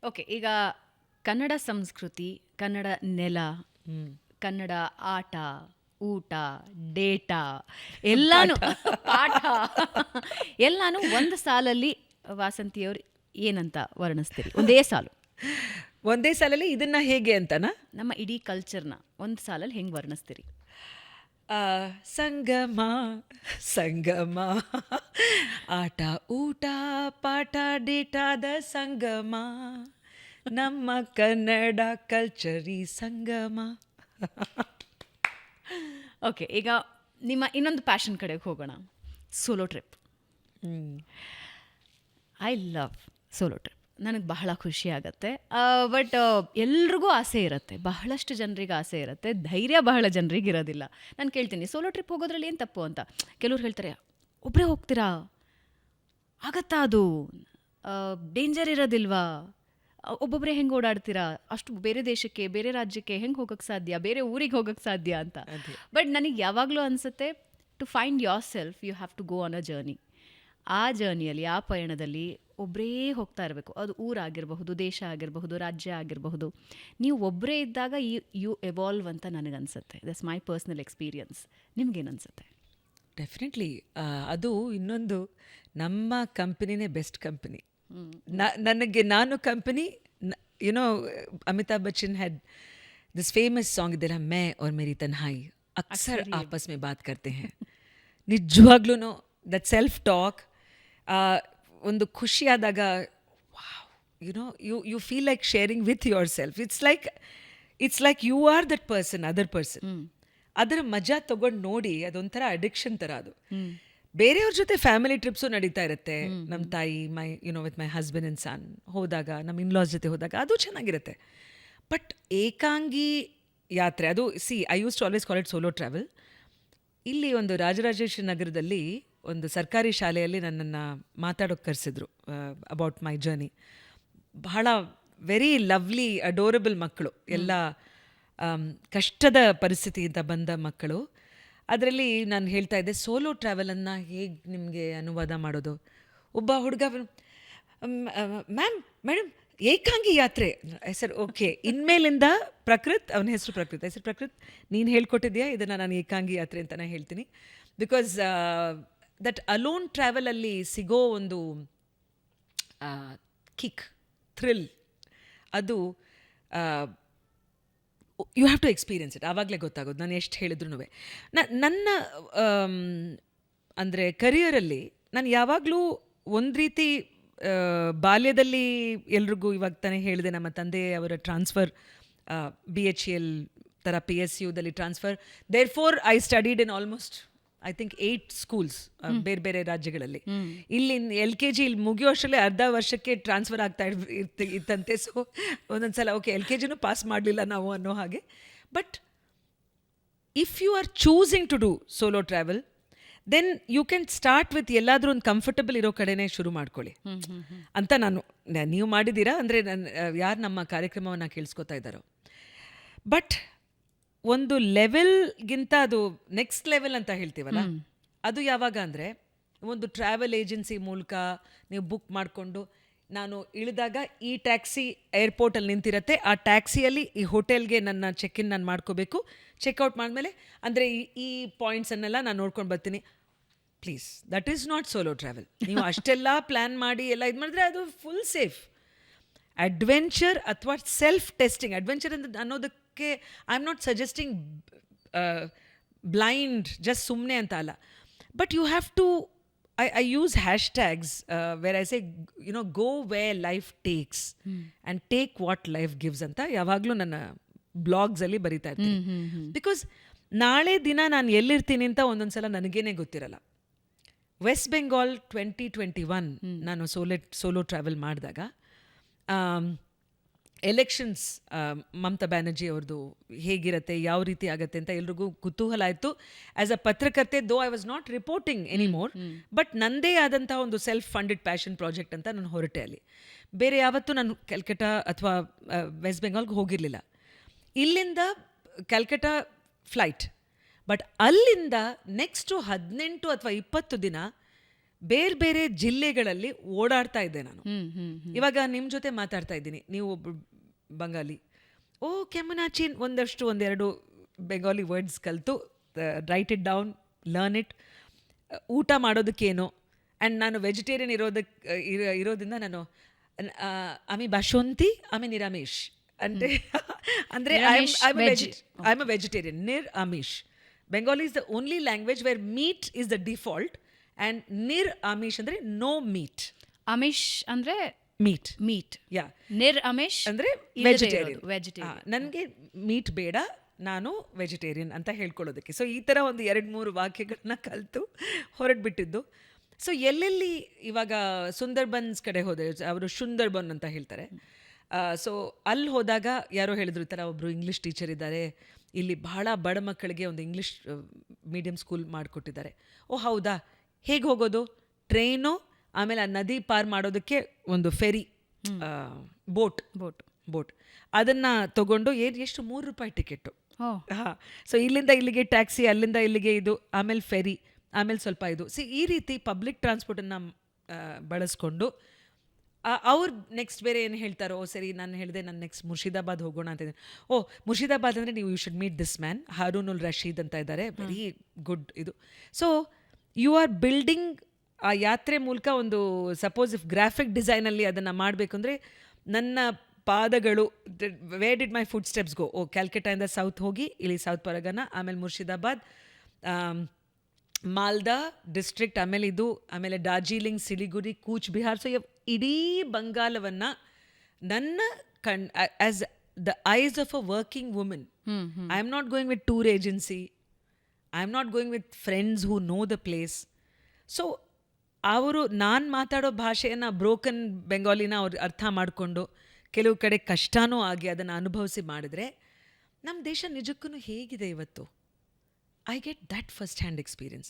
Okay, ಈಗ ಕನ್ನಡ ಸಂಸ್ಕೃತಿ, ಕನ್ನಡ ನೆಲ, ಕನ್ನಡ ಆಟ, ಊಟ, ಡೇಟ ಎಲ್ಲಾನು ಪಾಠ ಎಲ್ಲಾನು ಒಂದು ಸಾಲಲ್ಲಿ ವಾಸಂತಿಯವ್ರು ಏನಂತ ವರ್ಣಿಸ್ತೀರಿ? ಒಂದೇ ಸಾಲು, ಒಂದೇ ಸಾಲಲ್ಲಿ ಇದನ್ನ ಹೇಗೆ ಅಂತನಾ? ನಮ್ಮ ಇಡೀ ಕಲ್ಚರ್ನ ಒಂದು ಸಾಲಲ್ಲಿ ಹೆಂಗೆ ವರ್ಣಿಸ್ತೀರಿ? ಸಂಗಮ ಸಂಗಮ, ಆಟ ಊಟ ಪಾಠ ಡೇಟಾದ ಸಂಗಮ, ನಮ್ಮ ಕನ್ನಡ ಕಲ್ಚರಿ ಸಂಗಮ. ಓಕೆ, ಈಗ ನಿಮ್ಮ ಇನ್ನೊಂದು ಪ್ಯಾಷನ್ ಕಡೆಗೆ ಹೋಗೋಣ. Solo trip. I love solo trip. ನನಗೆ ಬಹಳ ಖುಷಿ ಆಗುತ್ತೆ. ಬಟ್ ಎಲ್ರಿಗೂ ಆಸೆ ಇರುತ್ತೆ, ಬಹಳಷ್ಟು ಜನರಿಗೆ ಆಸೆ ಇರುತ್ತೆ, ಧೈರ್ಯ ಬಹಳ ಜನರಿಗೆ ಇರೋದಿಲ್ಲ. ನಾನು ಕೇಳ್ತೀನಿ, ಸೋಲೋ ಟ್ರಿಪ್ ಹೋಗೋದ್ರಲ್ಲಿ ಏನು ತಪ್ಪು ಅಂತ. ಕೆಲವ್ರು ಹೇಳ್ತಾರೆ, ಒಬ್ಬರೇ ಹೋಗ್ತೀರಾ, ಆಗತ್ತಾ ಅದು, ಡೇಂಜರ್ ಇರೋದಿಲ್ವಾ, ಒಬ್ಬೊಬ್ಬರೇ ಹೆಂಗೆ ಓಡಾಡ್ತೀರಾ, ಅಷ್ಟು ಬೇರೆ ದೇಶಕ್ಕೆ ಬೇರೆ ರಾಜ್ಯಕ್ಕೆ ಹೆಂಗೆ ಹೋಗೋಕ್ಕೆ ಸಾಧ್ಯ, ಬೇರೆ ಊರಿಗೆ ಹೋಗೋಕ್ಕೆ ಸಾಧ್ಯ ಅಂತ. ಬಟ್ ನನಗೆ ಯಾವಾಗಲೂ ಅನಿಸುತ್ತೆ, to find yourself you have to go on a journey. ಆ ಜರ್ನಿಯಲ್ಲಿ, ಆ ಪಯಣದಲ್ಲಿ ಒಬ್ಬರೇ ಹೋಗ್ತಾ ಇರಬೇಕು. ಅದು ಊರಾಗಿರಬಹುದು, ದೇಶ ಆಗಿರಬಹುದು, ರಾಜ್ಯ ಆಗಿರಬಹುದು. ನೀವು ಒಬ್ಬರೇ ಇದ್ದಾಗ ಯು ಎವಾಲ್ವ್ ಅಂತ ನನಗನ್ಸುತ್ತೆ. That's my personal experience. ನಿಮ್ಗೇನನ್ಸುತ್ತೆ? ಡೆಫಿನೆಟ್ಲಿ. ಅದು ಇನ್ನೊಂದು, ನಮ್ಮ ಕಂಪನಿನೇ ಬೆಸ್ಟ್ ಕಂಪನಿ. ನಾನು company, you know, Amitabh Bachchan had this famous song ಇದೆಲ್ಲ, ಮೈ और मेरी तन्हाई अक्सर आपस में बात करते हैं. ನಿಜವಾಗ್ಲೂ ದಟ್ ಸೆಲ್ಫ್ ಟಾಕ್, ಒಂದು ಖುಷಿಯಾದಾಗ, you know, you feel like sharing with yourself. It's like you are that person, other person. ಅದರ ಮಜಾ ತಗೊಂಡು ನೋಡಿ, ಅದೊಂಥರ ಅಡಿಕ್ಷನ್ ಥರ ಅದು. ಬೇರೆಯವ್ರ ಜೊತೆ ಫ್ಯಾಮಿಲಿ ಟ್ರಿಪ್ಸು ನಡೀತಾ ಇರುತ್ತೆ. ನಮ್ಮ ತಾಯಿ, ವಿತ್ ಮೈ ಹಸ್ಬೆಂಡ್ ಆ್ಯಂಡ್ ಸನ್ ಹೋದಾಗ, ನಮ್ಮ ಇನ್ಲಾಸ್ ಜೊತೆ ಹೋದಾಗ ಅದು ಚೆನ್ನಾಗಿರುತ್ತೆ. ಬಟ್ ಏಕಾಂಗಿ ಯಾತ್ರೆ, ಅದು I used to always call it solo travel. ಇಲ್ಲಿ ಒಂದು ರಾಜರಾಜೇಶ್ವರಿ ನಗರದಲ್ಲಿ ಒಂದು ಸರ್ಕಾರಿ ಶಾಲೆಯಲ್ಲಿ ನನ್ನನ್ನು ಮಾತಾಡೋಕ್ಕೆ ಕರೆಸಿದ್ರು ಅಬೌಟ್ ಮೈ ಜರ್ನಿ. ಬಹಳ ವೆರಿ ಲವ್ಲಿ ಅಡೋರಬಲ್ ಮಕ್ಕಳು, ಎಲ್ಲ ಕಷ್ಟದ ಪರಿಸ್ಥಿತಿಯಿಂದ ಬಂದ ಮಕ್ಕಳು. ಅದರಲ್ಲಿ ನಾನು ಹೇಳ್ತಾ ಇದ್ದೆ, ಸೋಲೋ ಟ್ರಾವೆಲನ್ನು ಹೇಗೆ ನಿಮಗೆ ಅನುವಾದ ಮಾಡೋದು? ಒಬ್ಬ ಹುಡುಗ, ಮೇಡಮ್ ಏಕಾಂಗಿ ಯಾತ್ರೆ. ಹೆಸರು ಓಕೆ, ಇನ್ಮೇಲಿಂದ ಪ್ರಕೃತ್, ಅವನ ಹೆಸರು ಪ್ರಕೃತ್, ನೀನು ಹೇಳ್ಕೊಟ್ಟಿದ್ಯಾ ಇದನ್ನು, ನಾನು ಏಕಾಂಗಿ ಯಾತ್ರೆ ಅಂತಲೇ ಹೇಳ್ತೀನಿ. ಬಿಕಾಸ್ ದಟ್ ಅಲೋನ್ ಟ್ರಾವೆಲಲ್ಲಿ ಸಿಗೋ ಒಂದು ಕಿಕ್, ಥ್ರಿಲ್, ಅದು you have to experience it. ಆವಾಗಲೇ ಗೊತ್ತಾಗೋದು, ನಾನು ಎಷ್ಟು ಹೇಳಿದ್ರು. ನನ್ನ ಅಂದರೆ ಕರಿಯರಲ್ಲಿ ನಾನು ಯಾವಾಗಲೂ ಒಂದು ರೀತಿ, ಬಾಲ್ಯದಲ್ಲಿ ಎಲ್ರಿಗೂ ಇವಾಗ ತಾನೇ ಹೇಳಿದೆ, ನಮ್ಮ ತಂದೆ ಅವರ ಟ್ರಾನ್ಸ್ಫರ್ BHEL ಥರ PSUದಲ್ಲಿ transfer. Therefore I studied in almost I think 8 schools ಬೇರೆ ಬೇರೆ ರಾಜ್ಯಗಳಲ್ಲಿ. ಇಲ್ಲಿ LKG ಇಲ್ಲಿ ಮುಗಿಯೋಷ್ಟರಲ್ಲೇ ಅರ್ಧ ವರ್ಷಕ್ಕೆ ಟ್ರಾನ್ಸ್ಫರ್ ಆಗ್ತಾ ಇತ್ತಂತೆ. ಸೊ ಒಂದೊಂದ್ಸಲ ಓಕೆ, LKGನೂ ಪಾಸ್ ಮಾಡಲಿಲ್ಲ ನಾವು ಅನ್ನೋ ಹಾಗೆ. But if you are choosing to do solo travel, then you can start with ಎಲ್ಲಾದರೂ ಒಂದು ಕಂಫರ್ಟಬಲ್ ಇರೋ ಕಡೆನೇ ಶುರು ಮಾಡ್ಕೊಳ್ಳಿ ಅಂತ ನೀವು ಮಾಡಿದ್ದೀರಾ ಅಂದರೆ, ಯಾರು ನಮ್ಮ ಕಾರ್ಯಕ್ರಮವನ್ನು ಕೇಳಿಸ್ಕೊತಾ ಇದ್ದಾರೋ. ಬಟ್ ಒಂದು ಲೆವೆಲ್ಗಿಂತ ಅದು ನೆಕ್ಸ್ಟ್ ಲೆವೆಲ್ ಅಂತ ಹೇಳ್ತೀವಲ್ಲ, ಅದು ಯಾವಾಗ ಅಂದರೆ, ಒಂದು ಟ್ರಾವೆಲ್ ಏಜೆನ್ಸಿ ಮೂಲಕ ನೀವು ಬುಕ್ ಮಾಡಿಕೊಂಡು, ನಾನು ಇಳಿದಾಗ ಈ ಟ್ಯಾಕ್ಸಿ ಏರ್ಪೋರ್ಟಲ್ಲಿ ನಿಂತಿರುತ್ತೆ, ಆ ಟ್ಯಾಕ್ಸಿಯಲ್ಲಿ ಈ ಹೋಟೆಲ್ಗೆ ನನ್ನ ಚೆಕ್-ಇನ್ ನಾನು ಮಾಡ್ಕೋಬೇಕು, ಚೆಕ್ಔಟ್ ಮಾಡಿದ್ಮೇಲೆ ಅಂದರೆ ಈ ಪಾಯಿಂಟ್ಸನ್ನೆಲ್ಲ ನಾನು ನೋಡ್ಕೊಂಡು ಬರ್ತೀನಿ. Please, that is not solo travel. ನೀವು ಅಷ್ಟೆಲ್ಲ ಪ್ಲ್ಯಾನ್ ಮಾಡಿ ಎಲ್ಲ ಇದು ಮಾಡಿದ್ರೆ ಅದು ಫುಲ್ ಸೇಫ್. ಅಡ್ವೆಂಚರ್ ಅಥವಾ ಸೆಲ್ಫ್ ಟೆಸ್ಟಿಂಗ್, ಅಡ್ವೆಂಚರ್ ಅನ್ನೋದಕ್ಕೆ I am not suggesting blind just ಸುಮ್ಮನೆ ಅಂತ ಅಲ್ಲ. But you have to, I use hashtags where I say, go where life takes and take what life gives ಅಂತ ಯಾವಾಗಲೂ ನನ್ನ ಬ್ಲಾಗ್ಸಲ್ಲಿ ಬರಿತಾ ಇರ್ತೀನಿ. ಬಿಕಾಸ್ ನಾಳೆ ದಿನ ನಾನು ಎಲ್ಲಿರ್ತೀನಿ ಅಂತ ಒಂದೊಂದ್ಸಲ ನನಗೇನೆ ಗೊತ್ತಿರಲ್ಲ. ವೆಸ್ಟ್ ಬೆಂಗಾಲ್ 2021 ನಾನು ಸೋಲೋ ಟ್ರಾವೆಲ್ ಮಾಡಿದಾಗ, ಎಲೆಕ್ಷನ್ಸ್ ಮಮತಾ ಬ್ಯಾನರ್ಜಿ ಅವ್ರದ್ದು ಹೇಗಿರುತ್ತೆ, ಯಾವ ರೀತಿ ಆಗುತ್ತೆ ಅಂತ ಎಲ್ರಿಗೂ ಕುತೂಹಲ ಆಯಿತು. ಆ್ಯಸ್ ಅ ಪತ್ರಕರ್ತೆ, though I was not reporting anymore, but ನನ್ನದೇ ಆದಂಥ ಒಂದು ಸೆಲ್ಫ್ ಫಂಡೆಡ್ ಪ್ಯಾಷನ್ ಪ್ರಾಜೆಕ್ಟ್ ಅಂತ ನಾನು ಹೊರಟೆ. ಅಲ್ಲಿ ಬೇರೆ ಯಾವತ್ತೂ ನಾನು ಕಲ್ಕಟ್ಟ ಅಥವಾ ವೆಸ್ಟ್ ಬೆಂಗಾಲ್ಗೆ ಹೋಗಿರಲಿಲ್ಲ. ಇಲ್ಲಿಂದ ಕಲ್ಕಟ್ಟ ಫ್ಲೈಟ್, ಬಟ್ ಅಲ್ಲಿಂದ ನೆಕ್ಸ್ಟು 18 ಅಥವಾ 20 ದಿನ ಬೇರೆ ಬೇರೆ ಜಿಲ್ಲೆಗಳಲ್ಲಿ ಓಡಾಡ್ತಾ ಇದ್ದೆ ನಾನು. ಹ್ಮ್. ಇವಾಗ ನಿಮ್ಮ ಜೊತೆ ಮಾತಾಡ್ತಾ ಇದ್ದೀನಿ, ನೀವು ಒಬ್ಬ ಬಂಗಾಲಿ, ಓ ಕೆಮ್ಮನಾಚಿನ್ ಒಂದೆರಡು ಬೆಂಗಾಲಿ ವರ್ಡ್ಸ್ ಕಲಿತು right it down, learn it. ಊಟ ಮಾಡೋದಕ್ಕೇನು, ಆ್ಯಂಡ್ ನಾನು ವೆಜಿಟೇರಿಯನ್ ಇರೋದ್ರಿಂದ ನಾನು ಆಮಿ ಬಾಶೊಂತಿ ಆಮಿ ನಿರಾಮಿಷ್ ಅಂದರೆ ಅಂದರೆ ಐ ಆಮ್ ಅ ವೆಜಿಟೇರಿಯನ್, ನಿರ್ ಆಮಿಷ್. Bengali is the only language where meat is the default and ನಿರ್ ಆಮಿಷ್ ಅಂದರೆ ನೋ ಮೀಟ್. ಅಮಿಷ್ ಅಂದ್ರೆ ಮೀಟ್. ಯಾ, ನಿರ್ ಅಮಿಷ್ ಅಂದರೆ ವೆಜಿಟೇರಿಯನ್. ನನಗೆ ಮೀಟ್ ಬೇಡ, ನಾನು ವೆಜಿಟೇರಿಯನ್ ಅಂತ ಹೇಳ್ಕೊಳ್ಳೋದಕ್ಕೆ. ಸೊ ಈ ಥರ ಒಂದು 2-3 ವಾಕ್ಯಗಳನ್ನ ಕಲಿತು ಹೊರಟ್ಬಿಟ್ಟಿದ್ದು. ಸೊ ಎಲ್ಲೆಲ್ಲಿ ಇವಾಗ ಸುಂದರ್ಬನ್ಸ್ ಕಡೆ ಹೋದೆ, ಅವರು ಸುಂದರ್ಬನ್ ಅಂತ ಹೇಳ್ತಾರೆ. ಸೊ ಅಲ್ಲಿ ಹೋದಾಗ ಯಾರೋ ಹೇಳಿದ್ರು, ಈ ಥರ ಒಬ್ಬರು ಇಂಗ್ಲೀಷ್ ಟೀಚರ್ ಇದ್ದಾರೆ, ಇಲ್ಲಿ ಬಹಳ ಬಡ ಮಕ್ಕಳಿಗೆ ಒಂದು ಇಂಗ್ಲೀಷ್ ಮೀಡಿಯಂ ಸ್ಕೂಲ್ ಮಾಡಿಕೊಟ್ಟಿದ್ದಾರೆ. ಓ ಹೌದಾ, ಹೇಗೆ ಹೋಗೋದು? ಟ್ರೈನು, ಆಮೇಲೆ ಆ ನದಿ ಪಾರ್ ಮಾಡೋದಕ್ಕೆ ಒಂದು ಫೆರಿ, ಬೋಟ್ ಅದನ್ನು ತೊಗೊಂಡು ಎಷ್ಟು $3 ಟಿಕೆಟು. ಹಾಂ, ಸೊ ಇಲ್ಲಿಂದ ಇಲ್ಲಿಗೆ ಟ್ಯಾಕ್ಸಿ, ಅಲ್ಲಿಂದ ಇಲ್ಲಿಗೆ ಇದು, ಆಮೇಲೆ ಫೆರಿ, ಆಮೇಲೆ ಸ್ವಲ್ಪ ಇದು. ಈ ರೀತಿ ಪಬ್ಲಿಕ್ ಟ್ರಾನ್ಸ್ಪೋರ್ಟನ್ನು ಬಳಸ್ಕೊಂಡು ಅವ್ರು ನೆಕ್ಸ್ಟ್ ಬೇರೆ ಏನು ಹೇಳ್ತಾರೋ, ಸರಿ ನಾನು ಹೇಳಿದೆ ನಾನು ನೆಕ್ಸ್ಟ್ ಮುರ್ಷಿದಾಬಾದ್ ಹೋಗೋಣ ಅಂತ ಇದ್ದೀನಿ. ಓ ಮುರ್ಷಿದಾಬಾದ್ ಅಂದರೆ ನೀವು you should meet this man Haroon ul Rashid ಅಂತ ಇದ್ದಾರೆ, ವೆರಿ ಗುಡ್ ಇದು. ಸೊ ಯು ಆರ್ ಬಿಲ್ಡಿಂಗ್ ಆ ಯಾತ್ರೆ ಮೂಲಕ ಒಂದು, ಸಪೋಸ್ ಇಫ್ ಗ್ರಾಫಿಕ್ ಡಿಸೈನಲ್ಲಿ ಅದನ್ನು ಮಾಡಬೇಕು ಅಂದರೆ ನನ್ನ ಪಾದಗಳು, where did my footsteps go? ಓ ಕ್ಯಾಲ್ಕಟಾಯಿಂದ ಸೌತ್ ಹೋಗಿ ಇಲ್ಲಿ ಸೌತ್ ಪರಗನ, ಆಮೇಲೆ ಮುರ್ಷಿದಾಬಾದ್, ಮಾಲ್ದಾ ಡಿಸ್ಟ್ರಿಕ್ಟ್, ಆಮೇಲೆ ಇದು, ಆಮೇಲೆ ಡಾರ್ಜಿಲಿಂಗ್, ಸಿಲಿಗುರಿ, ಕೂಚ್ ಬಿಹಾರ್. ಸೊ ಇಡೀ ಬಂಗಾಲವನ್ನು ನನ್ನ as the eyes of a working woman. I am not going with tour agency, I am not going with friends who know the place. So ಅವರು ನಾನು ಮಾತಾಡೋ ಭಾಷೆಯನ್ನು ಬ್ರೋಕನ್ ಬೆಂಗಾಲಿನ ಅವ್ರು ಅರ್ಥ ಮಾಡಿಕೊಂಡು, ಕೆಲವು ಕಡೆ ಕಷ್ಟನೂ ಆಗಿ ಅದನ್ನು ಅನುಭವಿಸಿ ಮಾಡಿದರೆ ನಮ್ಮ ದೇಶ ನಿಜಕ್ಕೂ ಹೇಗಿದೆ ಇವತ್ತು. I get that first hand experience.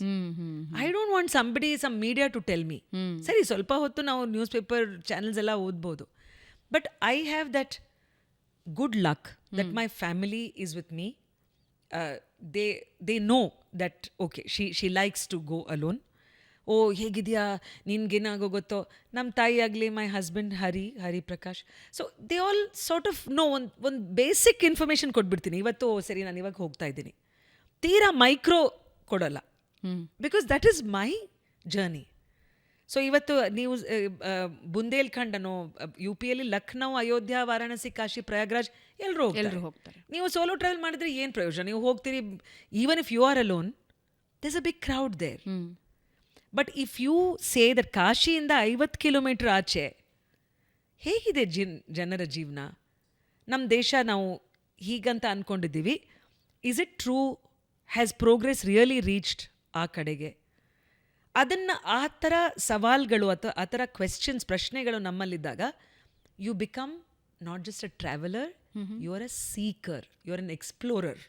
I don't want some media to tell me. ಸರಿ, ಸ್ವಲ್ಪ ಹೊತ್ತು ನಾವು ನ್ಯೂಸ್ ಪೇಪರ್ ಚಾನೆಲ್ಸ್ ಎಲ್ಲ ಓದ್ಬೋದು, but I have that good luck that my family is with me. They know that okay she likes to go alone. ಓ ಹೇಗಿದೆಯಾ, ನಿನ್ಗೇನಾಗೋ ಗೊತ್ತೋ. ನಮ್ಮ ತಾಯಿ ಆಗಲಿ, my husband Hari Prakash, so they all sort of know, ಒಂದು ಬೇಸಿಕ್ ಇನ್ಫಾರ್ಮೇಷನ್ ಕೊಟ್ಬಿಡ್ತೀನಿ. ಇವತ್ತು ಸರಿ ನಾನು ಇವಾಗ ಹೋಗ್ತಾ ಇದ್ದೀನಿ, ತೀರಾ ಮೈಕ್ರೋ ಕೊಡೋಲ್ಲ, because that is my journey. So ಇವತ್ತು ನೀವು ಬುಂದೇಲ್ಖಂಡ್ ಅನ್ನೋ UPಯಲ್ಲಿ ಲಕ್ನೌ, ಅಯೋಧ್ಯ, ವಾರಾಣಸಿ, ಕಾಶಿ, ಪ್ರಯಾಗ್ರಾಜ್ ಎಲ್ಲರೂ ಹೋಗ್ತಾರೆ. ನೀವು ಸೋಲೋ ಟ್ರಾವೆಲ್ ಮಾಡಿದ್ರೆ ಏನು ಪ್ರಯೋಜನ? ನೀವು ಹೋಗ್ತೀರಿ, even if you are alone, there is a big crowd there. But if you say that ಕಾಶಿಯಿಂದ 50 ಕಿಲೋಮೀಟರ್ ಆಚೆ ಹೇಗಿದೆ ಜನರ ಜೀವನ, ನಮ್ಮ ದೇಶ ನಾವು ಹೀಗಂತ ಅಂದ್ಕೊಂಡಿದ್ದೀವಿ. Is it true? Has progress really reached ಆ ಕಡೆಗೆ? ಅದನ್ನು ಆ ಥರ ಸವಾಲ್ಗಳು ಅಥವಾ ಆ ಥರ ಕ್ವೆಶ್ಚನ್ಸ್, ಪ್ರಶ್ನೆಗಳು ನಮ್ಮಲ್ಲಿದ್ದಾಗ, you become not just a traveller, you are a seeker, you are an explorer.